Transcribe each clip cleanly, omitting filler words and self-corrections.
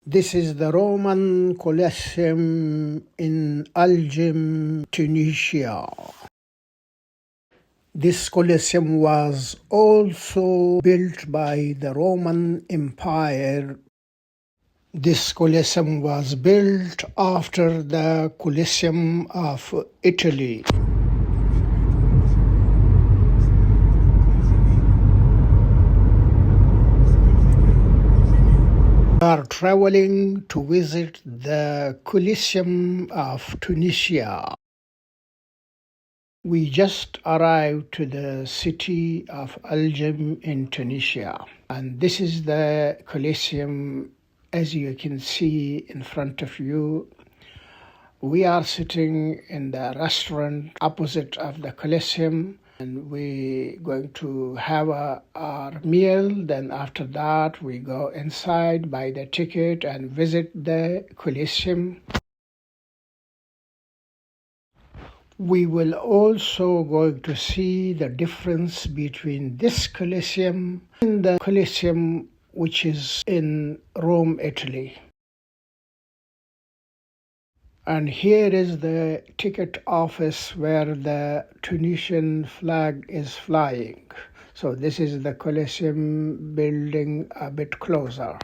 This is the Roman Colosseum in Jem, Tunisia. This Colosseum was also built by the Roman Empire. This Colosseum was built after the Colosseum of Italy. We are traveling to visit the Colosseum of Tunisia. We just arrived to the city of Jem in Tunisia, and this is the Colosseum. As you can see in front of you, we are sitting in the restaurant opposite of the Colosseum, and we're going to have our meal. Then after that, we go inside, buy the ticket, and visit the Colosseum. We will also going to see the difference between this Colosseum and the Colosseum which is in Rome, Italy. And here is the ticket office where the Tunisian flag is flying. So this is the Colosseum building a bit closer.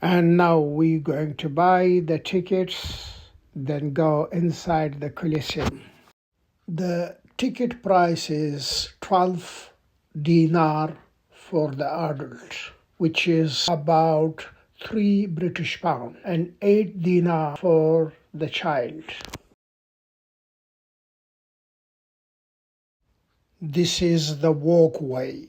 And now we're going to buy the tickets, then go inside the Colosseum. The ticket price is 12 dinar for the adult, which is about 3 British pounds, and 8 dinar for the child. This is the walkway,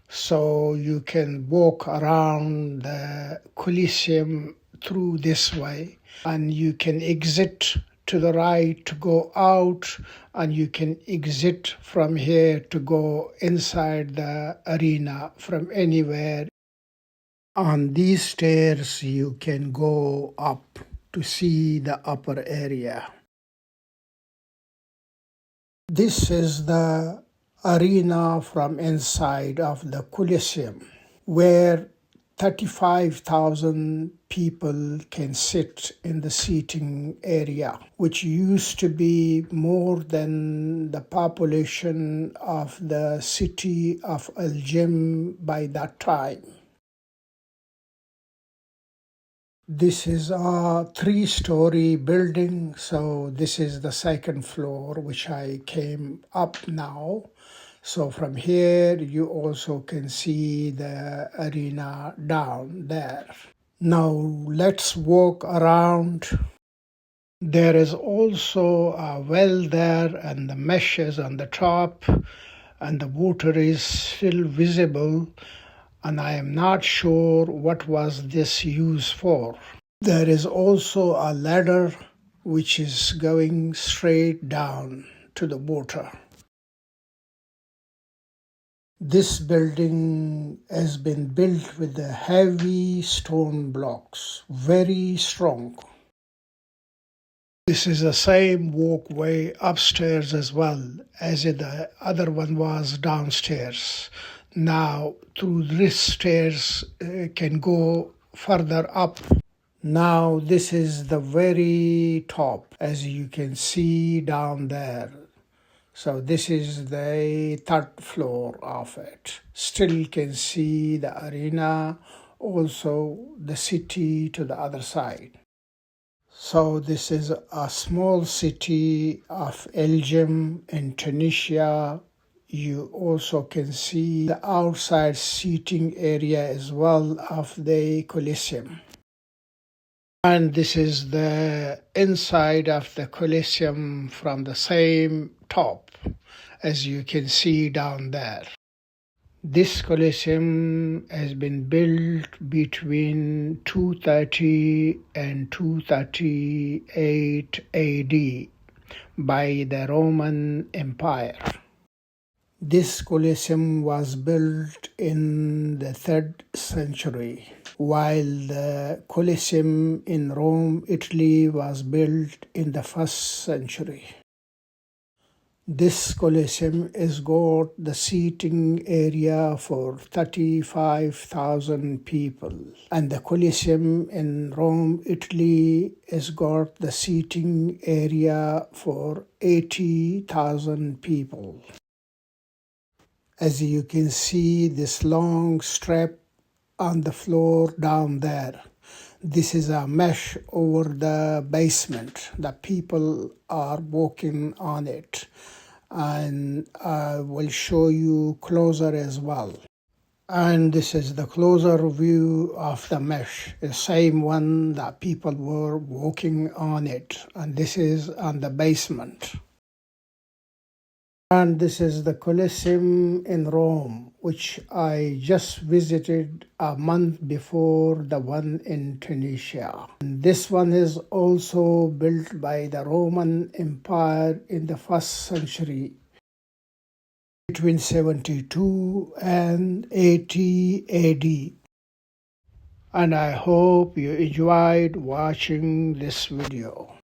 so you can walk around the Colosseum through this way, and you can exit to the right to go out, and you can exit from here to go inside the arena from anywhere. On these stairs you can go up to see the upper area. This is the arena from inside of the Colosseum, where 35,000 people can sit in the seating area, which used to be more than the population of the city of Jem by that time. This is a 3-story building, so this is the second floor, which I came up now. So from here, you also can see the arena down there. Now let's walk around. There is also a well there, and the mesh is on the top, and the water is still visible, and I am not sure what was this used for. There is also a ladder which is going straight down to the water. This building has been built with the heavy stone blocks, very strong. This is the same walkway upstairs as well as the other one was downstairs. Now through this stairs can go further up. Now this is the very top, as you can see down there. So this is the 3rd floor of it. Still can see the arena, also the city to the other side. So this is a small city of Jem in Tunisia. You also can see the outside seating area as well of the Colosseum. And this is the inside of the Colosseum from the same top, as you can see down there. This Colosseum has been built between 230 and 238 AD by the Roman Empire. This Colosseum was built in the 3rd century, while the Colosseum in Rome, Italy was built in the 1st century. This Colosseum is got the seating area for 35,000 people. And the Colosseum in Rome, Italy is got the seating area for 80,000 people. As you can see, this long strap on the floor down there. This is a mesh over the basement. The people are walking on it. And I will show you closer as well. And this is the closer view of the mesh, the same one that people were walking on it. And this is on the basement. And this is the Colosseum in Rome, which I just visited a month before the one in Tunisia. And this one is also built by the Roman Empire in the 1st century, between 72 and 80 AD. And I hope you enjoyed watching this video.